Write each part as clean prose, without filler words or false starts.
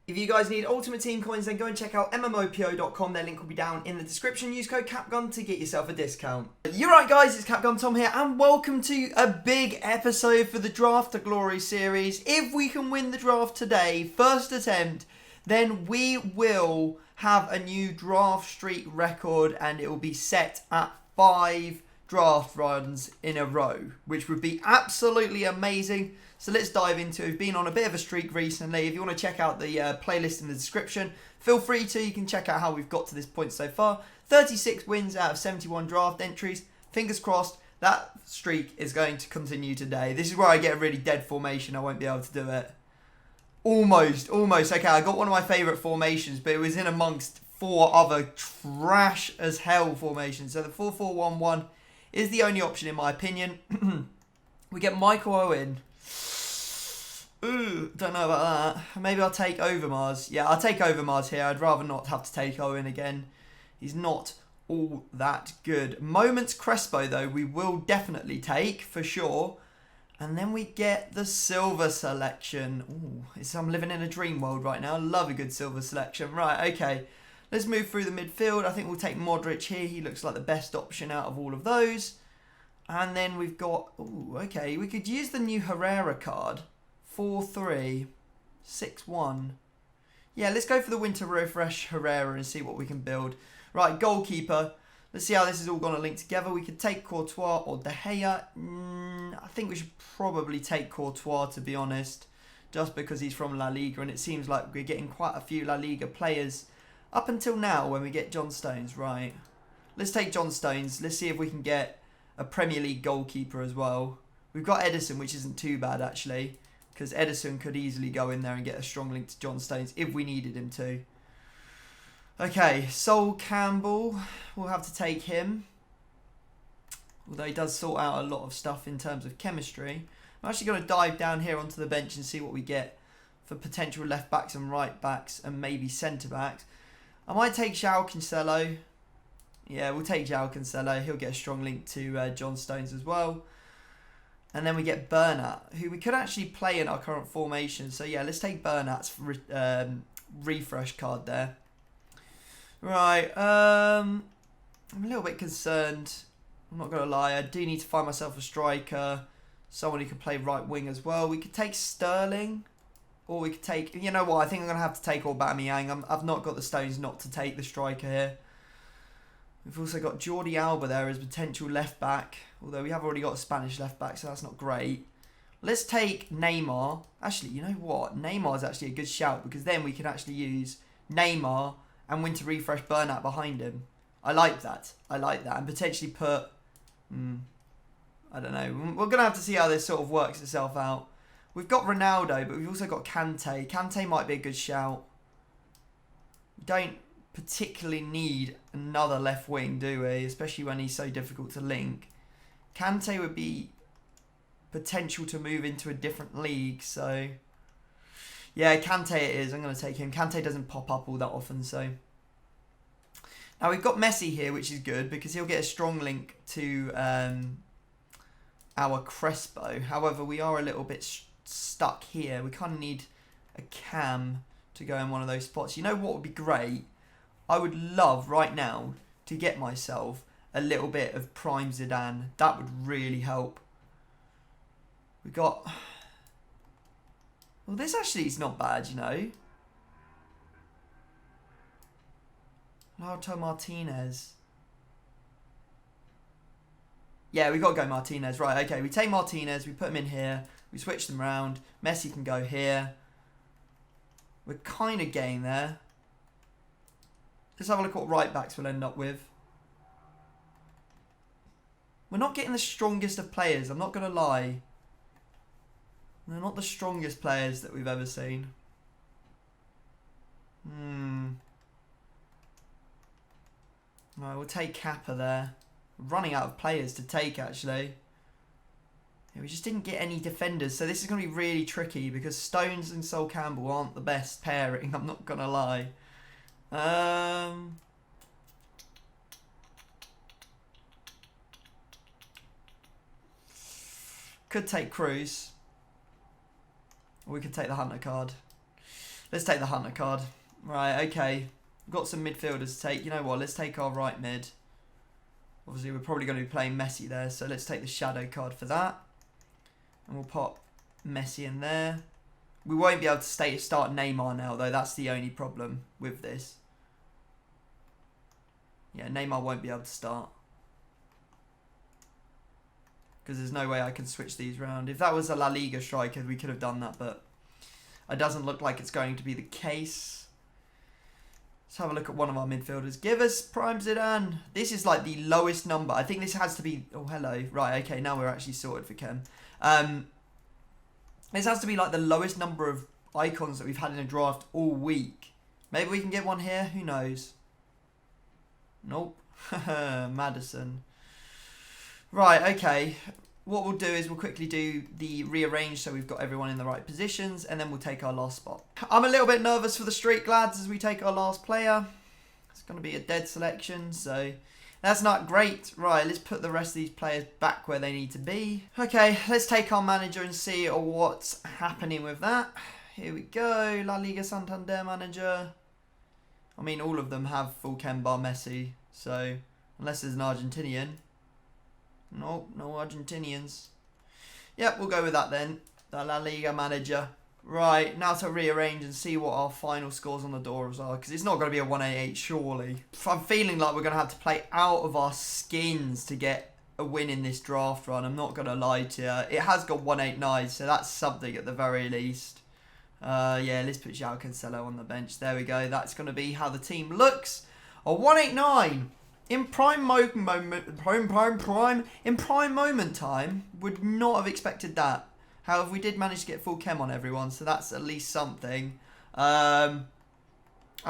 If you guys need Ultimate Team coins, then go and check out MMOPO.com. Their link will be down in the description. Use code CAPGUN to get yourself a discount. You're right, guys. It's CapGun Tom here, and welcome to a big episode for the Draft to Glory series. If we can win the draft today, first attempt, then we will have a new draft streak record, and it will be set at 5 draft runs in a row, which would be absolutely amazing. So let's dive into it. We've been on a bit of a streak recently. If you want to check out the playlist in the description, feel free to. You can check out how we've got to this point so far. 36 wins out of 71 draft entries. Fingers crossed that streak is going to continue today. This is where I get a really dead formation. I won't be able to do it. Almost. Okay, I got one of my favourite formations, but it was in amongst 4 other trash as hell formations. So the 4-4-1-1 is the only option in my opinion. We get Michael Owen. Ooh, don't know about that. Maybe I'll take Overmars. Yeah, I'll take Overmars here. I'd rather not have to take Owen again. He's not all that good. Moments Crespo, though, we will definitely take, for sure. And then we get the silver selection. Ooh, I'm living in a dream world right now. Love a good silver selection. Right, okay. Let's move through the midfield. I think we'll take Modric here. He looks like the best option out of all of those. And then we've got... Ooh, okay. We could use the new Herrera card. 4-3, 6-1. Yeah, let's go for the winter refresh Herrera and see what we can build. Right, goalkeeper. Let's see how this is all going to link together. We could take Courtois or De Gea. I think we should probably take Courtois, to be honest, just because he's from La Liga, and it seems like we're getting quite a few La Liga players up until now when we get John Stones. Right, let's take John Stones. Let's see if we can get a Premier League goalkeeper as well. We've got Edison, which isn't too bad, actually, because Edison could easily go in there and get a strong link to John Stones if we needed him to. Okay, Sol Campbell. We'll have to take him. Although he does sort out a lot of stuff in terms of chemistry. I'm actually going to dive down here onto the bench and see what we get for potential left backs and right backs and maybe centre backs. I might take João Cancelo. Yeah, we'll take João Cancelo. He'll get a strong link to John Stones as well. And then we get Bernat, who we could actually play in our current formation. So yeah, let's take Bernat's refresh card there. Right, I'm a little bit concerned. I'm not going to lie. I do need to find myself a striker. Someone who can play right wing as well. We could take Sterling. Or we could take... You know what? I think I'm going to have to take Aubameyang. I've not got the stones not to take the striker here. We've also got Jordi Alba there as potential left back. Although we have already got a Spanish left back, so that's not great. Let's take Neymar. Actually, you know what? Neymar is actually a good shout, because then we can actually use Neymar and winter refresh Bernat behind him. I like that. And potentially put... I don't know. We're going to have to see how this sort of works itself out. We've got Ronaldo, but we've also got Kante. Kante might be a good shout. We don't particularly need another left wing, do we? Especially when he's so difficult to link. Kante would be potential to move into a different league, so... Yeah, Kante it is. I'm going to take him. Kante doesn't pop up all that often, so... Now, we've got Messi here, which is good, because he'll get a strong link to our Crespo. However, we are a little bit stuck here. We kind of need a cam to go in one of those spots. You know what would be great? I would love, right now, to get myself a little bit of prime Zidane. That would really help. We got... Well, this actually is not bad, you know. Lautaro Martinez. Yeah, we got to go Martinez. Right, okay. We take Martinez. We put him in here. We switch them around. Messi can go here. We're kind of getting there. Let's have a look at what right backs we'll end up with. We're not getting the strongest of players. I'm not going to lie. They're not the strongest players that we've ever seen. Right, we'll take Kappa there. We're running out of players to take, actually. Yeah, we just didn't get any defenders, so this is going to be really tricky because Stones and Sol Campbell aren't the best pairing, I'm not going to lie. Could take Cruz. Or we could take the Hunter card. Let's take the Hunter card. Right, okay. We've got some midfielders to take. You know what? Let's take our right mid. Obviously, we're probably going to be playing Messi there, so let's take the shadow card for that. And we'll pop Messi in there. We won't be able to start Neymar now, though. That's the only problem with this. Yeah, Neymar won't be able to start. Because there's no way I can switch these around. If that was a La Liga striker, we could have done that, but it doesn't look like it's going to be the case. Let's have a look at one of our midfielders. Give us Prime Zidane. This is like the lowest number. I think this has to be... Oh, hello. Right, okay, now we're actually sorted for Kem. This has to be like the lowest number of icons that we've had in a draft all week. Maybe we can get one here. Who knows? Nope. Madison. Right, okay. What we'll do is we'll quickly do the rearrange so we've got everyone in the right positions, and then we'll take our last spot. I'm a little bit nervous for the streak, lads, as we take our last player. It's going to be a dead selection, so that's not great. Right, let's put the rest of these players back where they need to be. Okay, let's take our manager and see what's happening with that. Here we go, La Liga Santander manager. I mean, all of them have full Ken bar Messi, so unless there's an Argentinian. Nope, no Argentinians. Yep, we'll go with that then. The La Liga manager. Right, now to rearrange and see what our final scores on the doors are. Because it's not going to be a 188, surely. I'm feeling like we're going to have to play out of our skins to get a win in this draft run. I'm not going to lie to you. It has got 189, so that's something at the very least. Yeah, let's put João Cancelo on the bench. There we go. That's going to be how the team looks. A 189. In prime moment time, would not have expected that. However, we did manage to get full chem on everyone, so that's at least something. And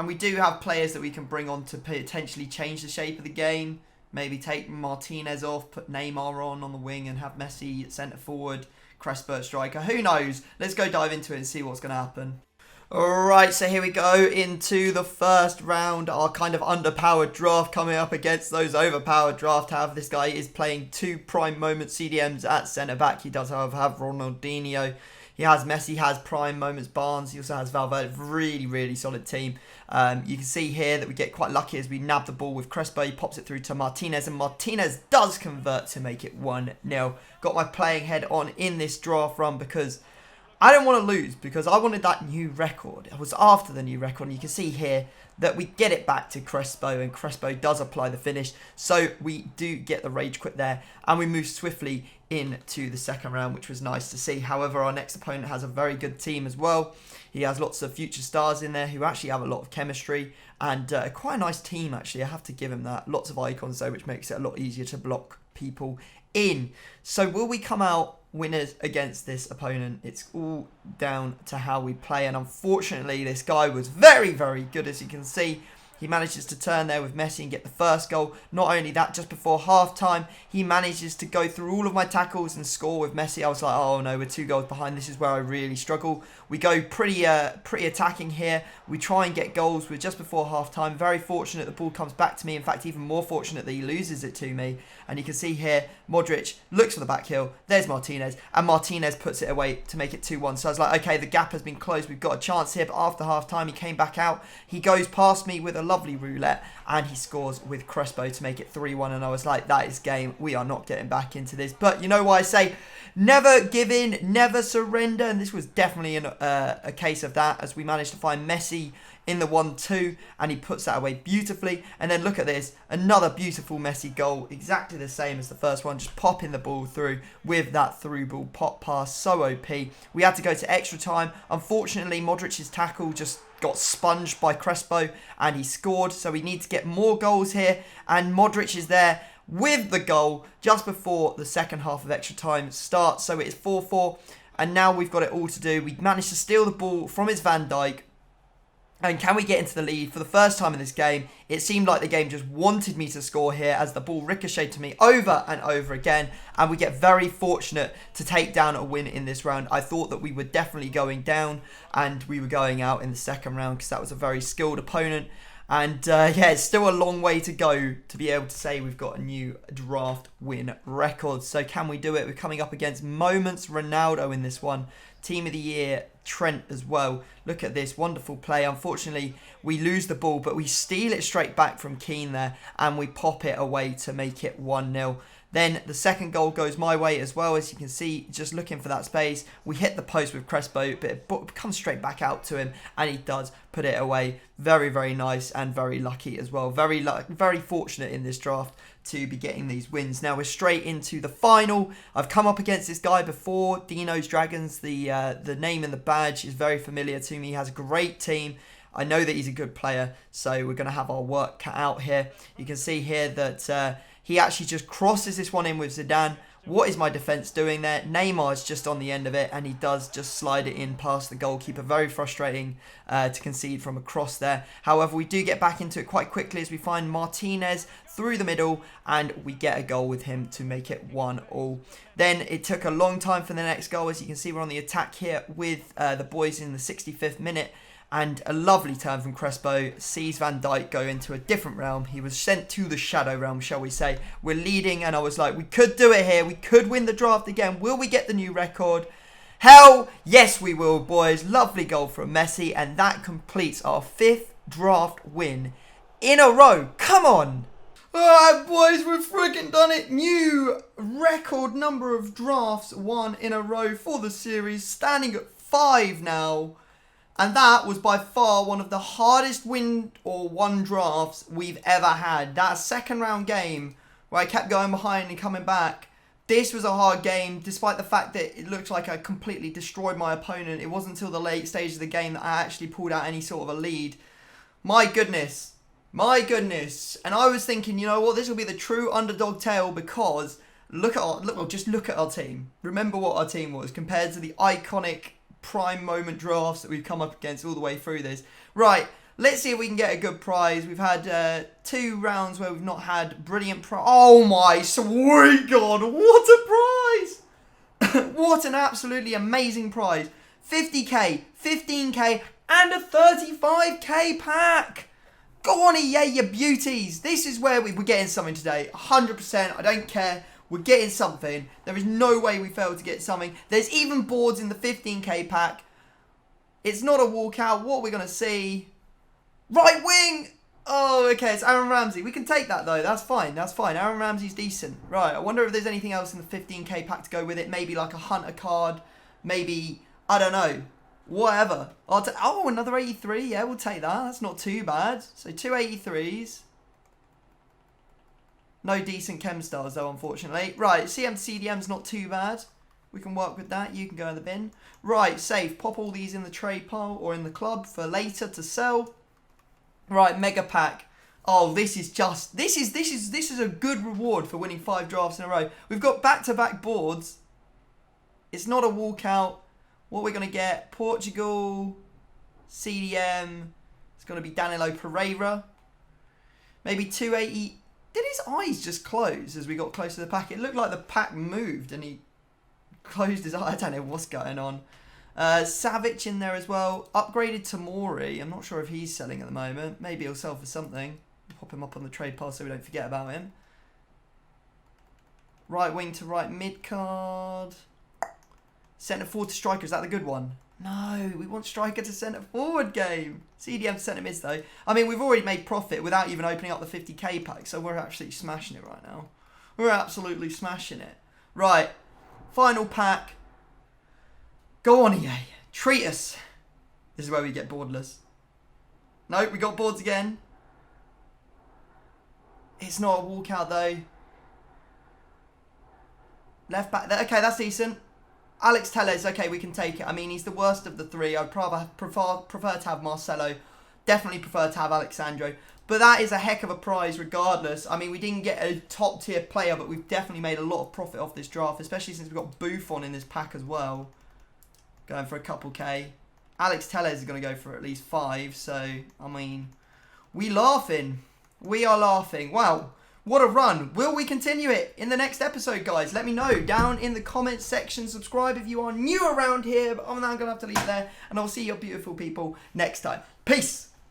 we do have players that we can bring on to potentially change the shape of the game. Maybe take Martinez off, put Neymar on the wing, and have Messi at centre forward, Crespo at striker. Who knows? Let's go dive into it and see what's going to happen. Alright, so here we go into the first round, our kind of underpowered draft coming up against those overpowered draft. However, this guy is playing two prime moment CDMs at centre-back. He does, however, have Ronaldinho. He has Messi, has prime moments Barnes. He also has Valverde. Really, really solid team. You can see here that we get quite lucky as we nab the ball with Crespo. He pops it through to Martinez, and Martinez does convert to make it 1-0. Got my playing head on in this draft run because I don't want to lose, because I wanted that new record. I was after the new record, and you can see here that we get it back to Crespo, and Crespo does apply the finish. So we do get the rage quit there, and we move swiftly into the second round, which was nice to see. However, our next opponent has a very good team as well. He has lots of future stars in there who actually have a lot of chemistry, and quite a nice team, actually. I have to give him that. Lots of icons, though, which makes it a lot easier to block people in. So will we come out winners against this opponent? It's all down to how we play, and unfortunately this guy was very, very good. As you can see, he manages to turn there with Messi and get the first goal. Not only that, just before half-time, he manages to go through all of my tackles and score with Messi. I was like, oh no, we're 2 goals behind. This is where I really struggle. We go pretty attacking here. We try and get goals. We're just before half-time. Very fortunate the ball comes back to me. In fact, even more fortunate that he loses it to me. And you can see here, Modric looks for the back heel. There's Martinez. And Martinez puts it away to make it 2-1. So I was like, okay, the gap has been closed. We've got a chance here. But after half-time, he came back out. He goes past me with a lovely roulette. And he scores with Crespo to make it 3-1. And I was like, that is game. We are not getting back into this. But you know what I say? Never give in. Never surrender. And this was definitely a case of that, as we managed to find Messi in the 1-2, and he puts that away beautifully. And then look at this, another beautiful Messi goal, exactly the same as the first one, just popping the ball through with that through ball pop pass, so OP. We had to go to extra time. Unfortunately, Modric's tackle just got sponged by Crespo, and he scored, so we need to get more goals here, and Modric is there with the goal just before the second half of extra time starts. So it is 4-4, and now we've got it all to do. We managed to steal the ball from his Van Dijk. And can we get into the lead for the first time in this game? It seemed like the game just wanted me to score here, as the ball ricocheted to me over and over again. And we get very fortunate to take down a win in this round. I thought that we were definitely going down, and we were going out in the second round, because that was a very skilled opponent. And yeah, it's still a long way to go to be able to say we've got a new draft win record. So can we do it? We're coming up against Moments Ronaldo in this one. Team of the Year Trent as well. Look at this wonderful play. Unfortunately, we lose the ball, but we steal it straight back from Keane there, and we pop it away to make it 1-0. Then the second goal goes my way as well. As you can see, just looking for that space, we hit the post with Crespo, but it comes straight back out to him, and he does put it away. Very, very nice and very lucky as well. Very fortunate in this draft to be getting these wins. Now we're straight into the final. I've come up against this guy before, Dino's Dragons. The name and the badge is very familiar to me. He has a great team. I know that he's a good player, so we're going to have our work cut out here. You can see here that he actually just crosses this one in with Zidane. What is my defence doing there? Neymar's just on the end of it, and he does just slide it in past the goalkeeper. Very frustrating to concede from across there. However, we do get back into it quite quickly as we find Martinez through the middle, and we get a goal with him to make it 1-1. Then it took a long time for the next goal. As you can see, we're on the attack here with the boys in the 65th minute. And a lovely turn from Crespo sees Van Dijk go into a different realm. He was sent to the shadow realm, shall we say. We're leading, and I was like, we could do it here. We could win the draft again. Will we get the new record? Hell, yes we will, boys. Lovely goal from Messi, and that completes our 5th draft win in a row. Come on. Alright, boys, we've freaking done it. New record number of drafts won in a row for the series, standing at 5 now. And that was by far one of the hardest win or won drafts we've ever had. That second round game where I kept going behind and coming back. This was a hard game, despite the fact that it looked like I completely destroyed my opponent. It wasn't until the late stage of the game that I actually pulled out any sort of a lead. My goodness. My goodness. And I was thinking, you know what, this will be the true underdog tale because just look at our team. Remember what our team was compared to the iconic prime moment drafts that we've come up against all the way through this. Right, let's see if we can get a good prize. We've had 2 rounds where we've not had brilliant prize. Oh my sweet God, what a prize! What an absolutely amazing prize. 50k, 15k, and a 35k pack. Go on EA, you beauties. This is where we're getting something today. 100%, I don't care. We're getting something. There is no way we failed to get something. There's even boards in the 15k pack. It's not a walkout. What are we going to see? Right wing! Oh, okay, it's Aaron Ramsey. We can take that, though. That's fine. That's fine. Aaron Ramsey's decent. Right, I wonder if there's anything else in the 15k pack to go with it. Maybe like a Hunter card. Maybe, I don't know. Whatever. Oh, another 83. Yeah, we'll take that. That's not too bad. So 2 83s. No decent chem stars though, unfortunately. Right, CM to CDM's not too bad. We can work with that. You can go in the bin. Right, safe. Pop all these in the trade pile or in the club for later to sell. Right, mega pack. Oh, this is a good reward for winning 5 drafts in a row. We've got back-to-back boards. It's not a walkout. What we're going to get? Portugal, CDM. It's going to be Danilo Pereira. Maybe 280. Did his eyes just close as we got close to the pack? It looked like the pack moved and he closed his eye. I don't know what's going on. Savic in there as well. Upgraded Tomori. I'm not sure if he's selling at the moment. Maybe he'll sell for something. Pop him up on the trade pile so we don't forget about him. Right wing to right mid card. Centre forward to striker. Is that the good one? No, we want striker to centre forward game. CDM to centre mids though. I mean, we've already made profit without even opening up the 50k pack, so we're absolutely smashing it right now. We're absolutely smashing it. Right, final pack. Go on, EA. Treat us. This is where we get boardless. Nope, we got boards again. It's not a walkout though. Left back there. Okay, that's decent. Alex Telles, okay, we can take it. I mean, he's the worst of the 3. I'd prefer to have Marcelo. Definitely prefer to have Alexandro. But that is a heck of a prize regardless. I mean, we didn't get a top tier player, but we've definitely made a lot of profit off this draft, especially since we've got Buffon in this pack as well. Going for a couple K. Alex Telles is going to go for at least 5. So, I mean, we laughing. We are laughing. Wow. What a run. Will we continue it in the next episode, guys? Let me know down in the comments section. Subscribe if you are new around here. But I'm now going to have to leave it there. And I'll see you beautiful people next time. Peace.